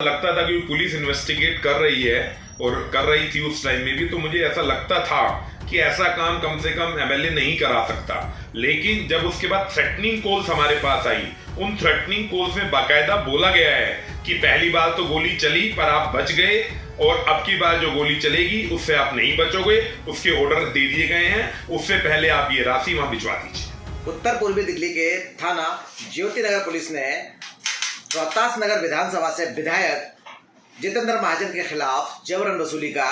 लगता था कि पुलिस इन्वेस्टिगेट कर रही है और कर रही थी उस टाइम में भी, तो मुझे ऐसा लगता था कि ऐसा काम कम से कम एमएलए नहीं करा सकता। लेकिन जब उसके बाद थ्रेटनिंग कॉल्स हमारे पास आई, उन थ्रेटनिंग कॉल्स में बाकायदा बोला गया है कि पहली बार तो गोली चली पर आप बच गए और अब की बार जो गोली चलेगी उससे आप नहीं बचोगे, उसके ऑर्डर दे दिए गए हैं, उससे पहले आप ये राशि वहां भिजवा दीजिए। उत्तर पूर्वी दिल्ली के थाना ज्योति नगर पुलिस ने रोहतास नगर विधानसभा से विधायक जितेंद्र महाजन के खिलाफ जबरन वसूली का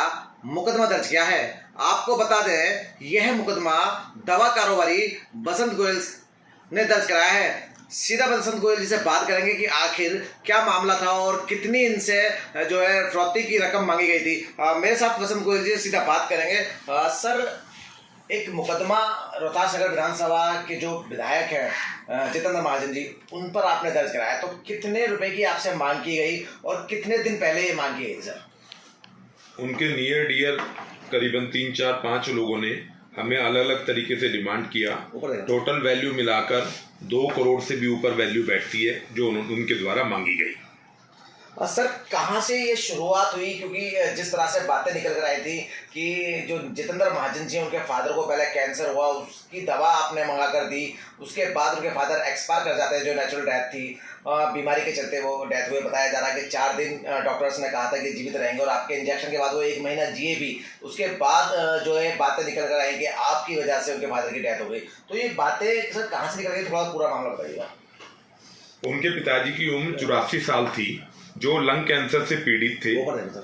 मुकदमा दर्ज किया है। आपको बता दें, यह मुकदमा दवा कारोबारी बसंत गोयल ने दर्ज कराया है। सीधा बसंत गोयल जी से बात करेंगे कि आखिर क्या मामला था और कितनी इनसे जो है फिरौती की रकम मांगी गई थी। मेरे साथ बसंत गोयल जी सीधा बात करेंगे। सर, एक मुकदमा रोहतास नगर विधानसभा के जो विधायक हैं जितेंद्र महाजन जी, उन पर आपने दर्ज कराया, तो कितने रुपए की आपसे मांग की गई और कितने दिन पहले ये मांग की गई सर? उनके नियर डियर करीबन 3, 4, 5 लोगों ने हमें अलग अलग तरीके से डिमांड किया। टोटल वैल्यू मिलाकर 2 करोड़ से भी ऊपर वैल्यू बैठती है जो उनके द्वारा मांगी गई। सर, कहाँ से ये शुरुआत हुई? क्योंकि जिस तरह से बातें निकल कर आई थी कि जो जितेंद्र महाजन जी, उनके फादर को पहले कैंसर हुआ, उसकी दवा आपने मंगा कर दी, उसके बाद उनके फादर एक्सपायर कर जाते हैं, जो नेचुरल डेथ थी, बीमारी के चलते वो डेथ हुए। बताया जा रहा है कि 4 दिन डॉक्टर्स ने कहा था कि जीवित रहेंगे और आपके इंजेक्शन के बाद वो 1 महीना जिए भी। उसके बाद जो है बातें निकल कर आई कि आपकी वजह से उनके फादर की डेथ हो गई। तो ये बातें सर कहाँ से निकल गई, थोड़ा पूरा मामला बताइएगा। उनके पिताजी की उम्र 84 साल थी, जो लंग कैंसर से पीड़ित थे।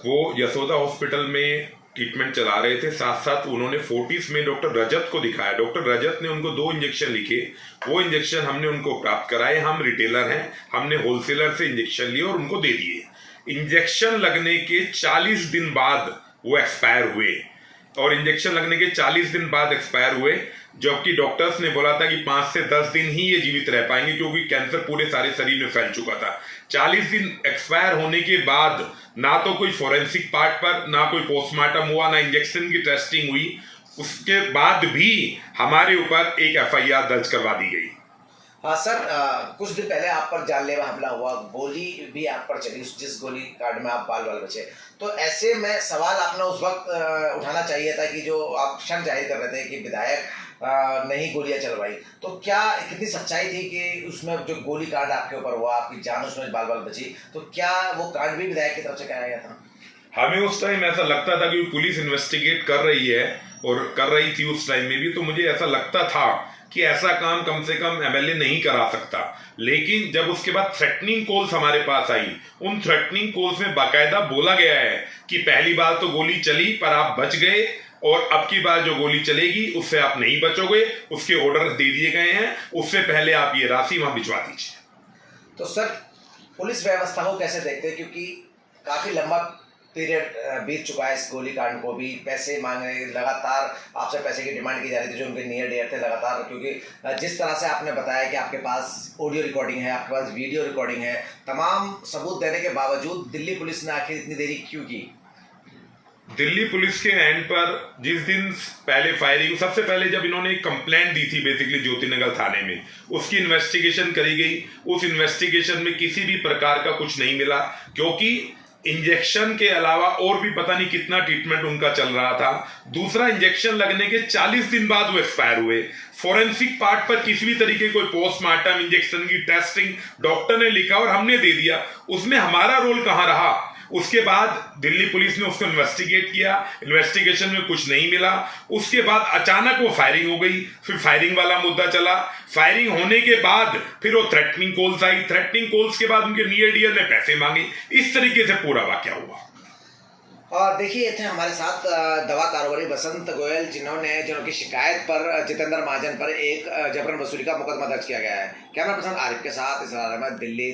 वो यशोदा हॉस्पिटल में ट्रीटमेंट चला रहे थे। साथ साथ उन्होंने फोर्टिस में डॉक्टर रजत को दिखाया। डॉक्टर रजत ने उनको 2 इंजेक्शन लिखे। वो इंजेक्शन हमने उनको प्राप्त कराए। हम रिटेलर हैं, हमने होलसेलर से इंजेक्शन लिए और उनको दे दिए। इंजेक्शन लगने के 40 दिन बाद वो एक्सपायर हुए और इंजेक्शन लगने के 40 दिन बाद एक्सपायर हुए, जबकि डॉक्टर्स ने बोला था कि 5 से 10 दिन ही ये जीवित रह पाएंगे क्योंकि कैंसर पूरे सारे शरीर में फैल चुका था। 40 दिन एक्सपायर होने के बाद ना तो कोई फोरेंसिक पार्ट पर, ना कोई पोस्टमार्टम हुआ, ना इंजेक्शन की टेस्टिंग हुई। उसके बाद भी हमारे ऊपर एक एफआईआर दर्ज करवा दी गई। हाँ सर, कुछ दिन पहले आप पर जानलेवा हमला हुआ, गोली भी आप पर चली, जिस गोली कांड में आप बाल बचे। तो ऐसे में सवाल आपने उस वक्त उठाना चाहिए था कि जो आप शक जाहिर कर रहे थे कि विधायक नहीं गोलियां चलवाई, तो क्या कितनी सच्चाई थी कि उसमें जो गोली कांड आपके ऊपर हुआ, आपकी जान उसमें बाल बची, तो क्या वो कांड भी विधायक की तरफ से कराया गया था? हमें उस टाइम ऐसा लगता था कि पुलिस इन्वेस्टिगेट कर रही है और कर रही थी उस टाइम में भी, तो मुझे ऐसा लगता था कि ऐसा काम कम से कम एमएलए नहीं करा सकता। लेकिन जब उसके बाद थ्रेटनिंग कॉल्स हमारे पास आई, उन थ्रेटनिंग कॉल्स में बाकायदा बोला गया है कि पहली बार तो गोली चली पर आप बच गए और अब की बार जो गोली चलेगी उससे आप नहीं बचोगे, उसके ऑर्डर दे दिए गए हैं, उससे पहले आप ये राशि वहां भिजवा दीजिए। तो सर, पुलिस व्यवस्था को कैसे देखते हैं? क्योंकि काफी लंबा पीरियड बीत चुका है इस गोली कांड को भी, पैसे मांग रहे, लगातार आपसे पैसे की डिमांड की जा रही थी जो उनके नियर डियर थे लगातार। क्योंकि जिस तरह से आपने बताया कि आपके पास ऑडियो रिकॉर्डिंग है, आपके पास वीडियो रिकॉर्डिंग है, तमाम सबूत देने के बावजूद दिल्ली पुलिस ने आखिर इतनी देरी क्यों की? दिल्ली पुलिस के एंड पर जिस दिन पहले फायरिंग, सबसे पहले जब इन्होंने एक कंप्लेंट दी थी बेसिकली ज्योतिनगर थाने में, उसकी इन्वेस्टिगेशन करी गई। उस इन्वेस्टिगेशन में किसी भी प्रकार का कुछ नहीं मिला, क्योंकि इंजेक्शन के अलावा और भी पता नहीं कितना ट्रीटमेंट उनका चल रहा था। दूसरा, इंजेक्शन लगने के 40 दिन बाद वो एक्सपायर हुए। फोरेंसिक पार्ट पर किसी भी तरीके कोई पोस्टमार्टम, इंजेक्शन की टेस्टिंग डॉक्टर ने लिखा और हमने दे दिया, उसमें हमारा रोल कहां रहा? उसके बाद दिल्ली पुलिस ने उसको इन्वेस्टिगेट किया, इन्वेस्टिगेशन में कुछ नहीं मिला। उसके बाद अचानक वो फायरिंग हो गई, फिर फायरिंग वाला मुद्दा चला। फायरिंग होने के बाद फिर वो थ्रेटनिंग कॉल्स आई, थ्रेटनिंग कॉल्स के बाद उनके नियर डियर ने पैसे मांगे। इस तरीके से पूरा वाकया हुआ। और देखिए, थे हमारे साथ दवा कारोबारी बसंत गोयल, जिनकी शिकायत पर जितेंद्र महाजन पर एक जबरन वसूली का मुकदमा दर्ज किया गया है। कैमरा पर्सन आरिफ के साथ इसरार अहमद, दिल्ली।